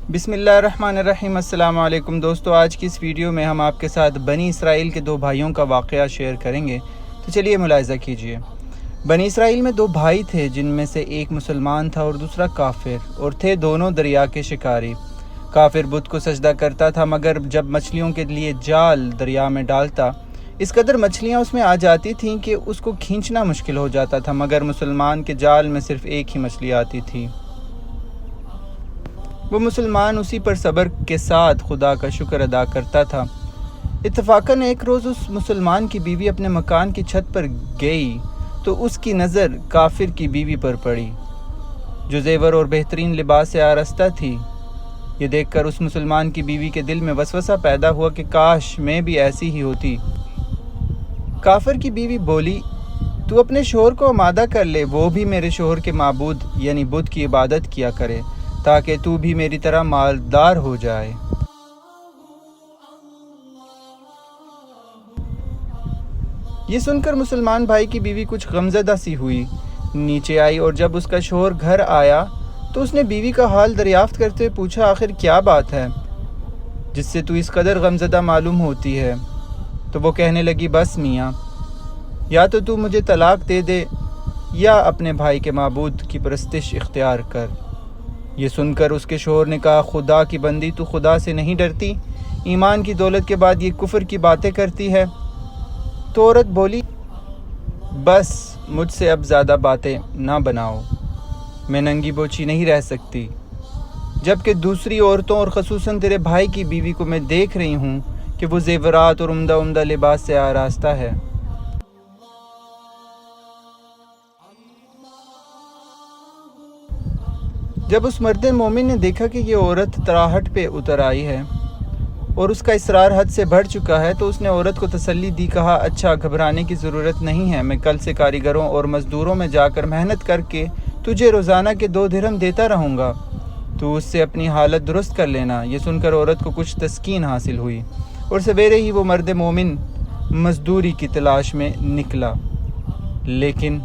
بسم اللہ الرحمن الرحیم۔ السلام علیکم دوستو، آج کی اس ویڈیو میں ہم آپ کے ساتھ بنی اسرائیل کے دو بھائیوں کا واقعہ شیئر کریں گے، تو چلیے ملاحظہ کیجئے۔ بنی اسرائیل میں دو بھائی تھے، جن میں سے ایک مسلمان تھا اور دوسرا کافر، اور تھے دونوں دریا کے شکاری۔ کافر بت کو سجدہ کرتا تھا، مگر جب مچھلیوں کے لیے جال دریا میں ڈالتا، اس قدر مچھلیاں اس میں آ جاتی تھیں کہ اس کو کھینچنا مشکل ہو جاتا تھا، مگر مسلمان کے جال میں صرف ایک ہی مچھلی آتی تھی۔ وہ مسلمان اسی پر صبر کے ساتھ خدا کا شکر ادا کرتا تھا۔ اتفاقاً ایک روز اس مسلمان کی بیوی اپنے مکان کی چھت پر گئی تو اس کی نظر کافر کی بیوی پر پڑی، جو زیور اور بہترین لباس سے آراستہ تھی۔ یہ دیکھ کر اس مسلمان کی بیوی کے دل میں وسوسہ پیدا ہوا کہ کاش میں بھی ایسی ہی ہوتی۔ کافر کی بیوی بولی، تو اپنے شوہر کو آمادہ کر لے، وہ بھی میرے شوہر کے معبود یعنی بت کی عبادت کیا کرے، تاکہ تو بھی میری طرح مالدار ہو جائے۔ یہ سن کر مسلمان بھائی کی بیوی کچھ غمزدہ سی ہوئی، نیچے آئی، اور جب اس کا شوہر گھر آیا تو اس نے بیوی کا حال دریافت کرتے ہوئے پوچھا، آخر کیا بات ہے جس سے تو اس قدر غمزدہ معلوم ہوتی ہے؟ تو وہ کہنے لگی، بس میاں، یا تو مجھے طلاق دے دے یا اپنے بھائی کے معبود کی پرستش اختیار کر۔ یہ سن کر اس کے شوہر نے کہا، خدا کی بندی، تو خدا سے نہیں ڈرتی؟ ایمان کی دولت کے بعد یہ کفر کی باتیں کرتی ہے؟ تو عورت بولی، بس مجھ سے اب زیادہ باتیں نہ بناؤ، میں ننگی بوچھی نہیں رہ سکتی، جبکہ دوسری عورتوں اور خصوصاً تیرے بھائی کی بیوی کو میں دیکھ رہی ہوں کہ وہ زیورات اور عمدہ لباس سے آراستہ ہے۔ جب اس مرد مومن نے دیکھا کہ یہ عورت تراہٹ پہ اتر آئی ہے اور اس کا اصرار حد سے بڑھ چکا ہے، تو اس نے عورت کو تسلی دی، کہا، اچھا، گھبرانے کی ضرورت نہیں ہے، میں کل سے کاریگروں اور مزدوروں میں جا کر محنت کر کے تجھے روزانہ کے 2 درہم دیتا رہوں گا، تو اس سے اپنی حالت درست کر لینا۔ یہ سن کر عورت کو کچھ تسکین حاصل ہوئی، اور سویرے ہی وہ مرد مومن مزدوری کی تلاش میں نکلا، لیکن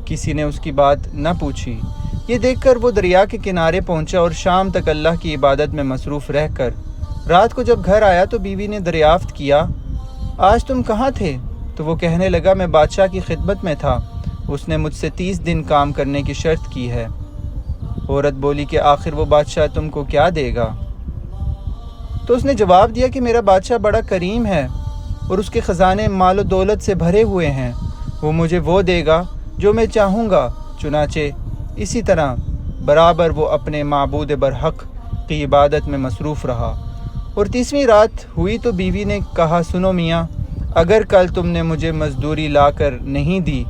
کسی نے اس کی بات نہ پوچھی۔ یہ دیکھ کر وہ دریا کے کنارے پہنچا اور شام تک اللہ کی عبادت میں مصروف رہ کر رات کو جب گھر آیا تو بیوی نے دریافت کیا، آج تم کہاں تھے؟ تو وہ کہنے لگا، میں بادشاہ کی خدمت میں تھا، اس نے مجھ سے 30 دن کام کرنے کی شرط کی ہے۔ عورت بولی کہ آخر وہ بادشاہ تم کو کیا دے گا؟ تو اس نے جواب دیا کہ میرا بادشاہ بڑا کریم ہے اور اس کے خزانے مال و دولت سے بھرے ہوئے ہیں، وہ مجھے وہ دے گا جو میں چاہوں گا۔ چنانچہ اسی طرح برابر وہ اپنے معبود برحق کی عبادت میں مصروف رہا۔ اور 30ویں رات ہوئی تو بیوی نے کہا، سنو میاں، اگر کل تم نے مجھے مزدوری لا کر نہیں دی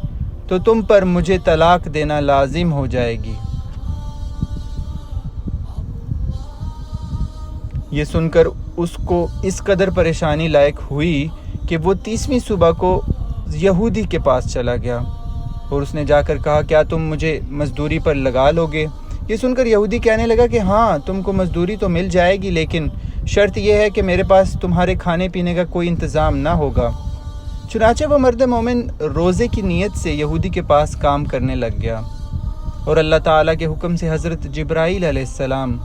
تو تم پر مجھے طلاق دینا لازم ہو جائے گی۔ یہ سن کر اس کو اس قدر پریشانی لائق ہوئی کہ وہ 30ویں صبح کو یہودی کے پاس چلا گیا اور اس نے جا کر کہا، کیا تم مجھے مزدوری پر لگا لو گے؟ یہ سن کر یہودی کہنے لگا کہ ہاں، تم کو مزدوری تو مل جائے گی، لیکن شرط یہ ہے کہ میرے پاس تمہارے کھانے پینے کا کوئی انتظام نہ ہوگا۔ چنانچہ وہ مرد مومن روزے کی نیت سے یہودی کے پاس کام کرنے لگ گیا، اور اللہ تعالیٰ کے حکم سے حضرت جبرائیل علیہ السلام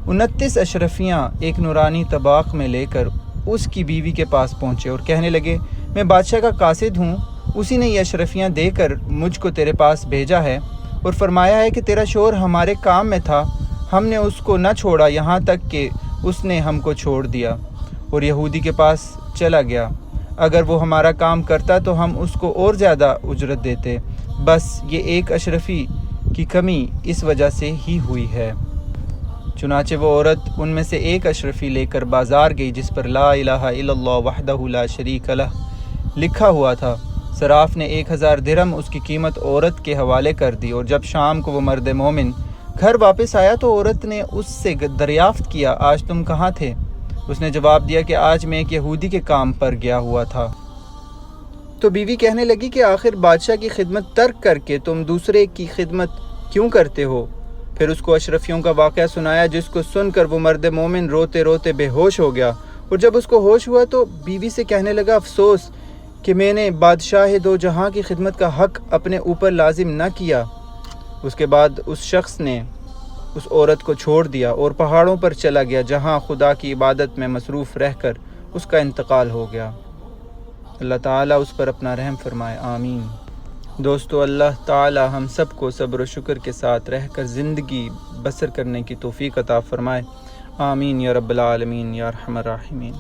29 اشرفیاں ایک نورانی طباق میں لے کر اس کی بیوی کے پاس پہنچے اور کہنے لگے، میں بادشاہ کا قاصد ہوں، اسی نے یہ اشرفیاں دے کر مجھ کو تیرے پاس بھیجا ہے اور فرمایا ہے کہ تیرا شوہر ہمارے کام میں تھا، ہم نے اس کو نہ چھوڑا یہاں تک کہ اس نے ہم کو چھوڑ دیا اور یہودی کے پاس چلا گیا۔ اگر وہ ہمارا کام کرتا تو ہم اس کو اور زیادہ اجرت دیتے، بس یہ ایک اشرفی کی کمی اس وجہ سے ہی ہوئی ہے۔ چنانچہ وہ عورت ان میں سے ایک اشرفی لے کر بازار گئی، جس پر لا الہ الا اللہ وحدہ لا شریک لہ لکھا ہوا تھا۔ صراف نے 1000 درہم اس کی قیمت عورت کے حوالے کر دی، اور جب شام کو وہ مرد مومن گھر واپس آیا تو عورت نے اس سے دریافت کیا، آج تم کہاں تھے؟ اس نے جواب دیا کہ آج میں ایک یہودی کے کام پر گیا ہوا تھا۔ تو بیوی کہنے لگی کہ آخر بادشاہ کی خدمت ترک کر کے تم دوسرے کی خدمت کیوں کرتے ہو؟ پھر اس کو اشرفیوں کا واقعہ سنایا، جس کو سن کر وہ مرد مومن روتے روتے بے ہوش ہو گیا، اور جب اس کو ہوش ہوا تو بیوی سے کہنے لگا، افسوس کہ میں نے بادشاہ دو جہاں کی خدمت کا حق اپنے اوپر لازم نہ کیا۔ اس کے بعد اس شخص نے اس عورت کو چھوڑ دیا اور پہاڑوں پر چلا گیا جہاں خدا کی عبادت میں مصروف رہ کر اس کا انتقال ہو گیا۔ اللہ تعالیٰ اس پر اپنا رحم فرمائے، آمین۔ دوستو، اللہ تعالیٰ ہم سب کو صبر و شکر کے ساتھ رہ کر زندگی بسر کرنے کی توفیق عطا فرمائے، آمین یا رب العالمین یا ارحم الراحمین۔